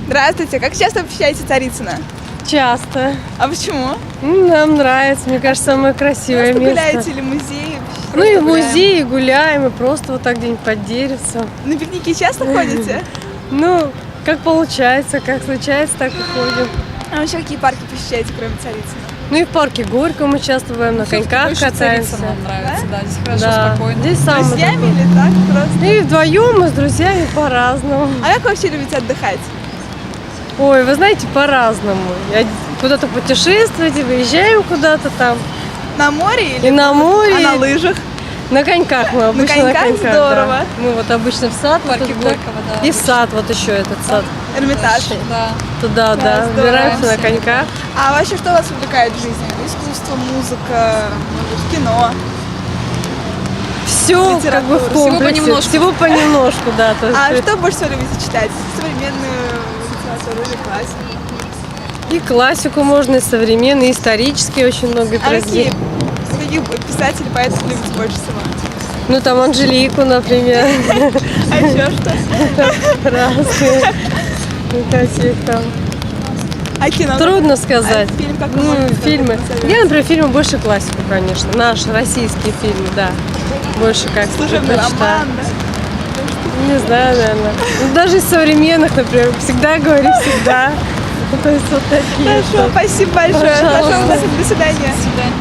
Здравствуйте. Как часто посещаете Царицыно? Часто. А почему? Нам нравится, мне кажется, самое красивое Просто место. гуляете или музей? Ну и в музее гуляем, и просто вот так где-нибудь под деревцем. На пикники часто ходите? Ну, как получается, как случается, так и ходим. А вообще какие парки посещаете, кроме Царицына? Ну и в парке Горького мы часто бываем, на коньках катаемся. Нам нравится, да, здесь хорошо, Да, спокойно. здесь С самое друзьями такое. или так просто? И вдвоем, и с друзьями по-разному. А как вы вообще любите отдыхать? Ой, вы знаете, по-разному. Куда-то путешествуете, выезжаем куда-то там. На море или И на море. А на лыжах? На коньках мы обычно коньках? Здорово. Да. Мы вот обычно в сад. В парке вот туда. Горького, да. И в сад, вот еще этот сад. Эрмитаж. Да. Туда, да, здорово. убираемся на коньках. А вообще что вас увлекает в жизни? Искусство, музыка, может быть, кино? Все как бы в Литература. комплексе. понемножку. Всего понемножку, да. То есть А что больше всего любите читать? Современную литературу или классику? и классику можно, и современный, и исторический очень много А какие произведений. писателей, поэтов любите больше всего? Ну там Анжелику, например. А еще что? Разные. Ну, каких там. А кино? Трудно сказать. А фильм какой Ну, можно фильмы. посоветовать? Я, например, фильмы больше классику, конечно. Наши российские фильмы, да. Больше как Служебный предпочитаю. роман, да? Не знаю, наверное. Ну, даже из современных, например, всегда говори всегда. Ну, то есть вот такие. Хорошо, спасибо большое. Пожалуйста. Хорошо, до свидания. До свидания.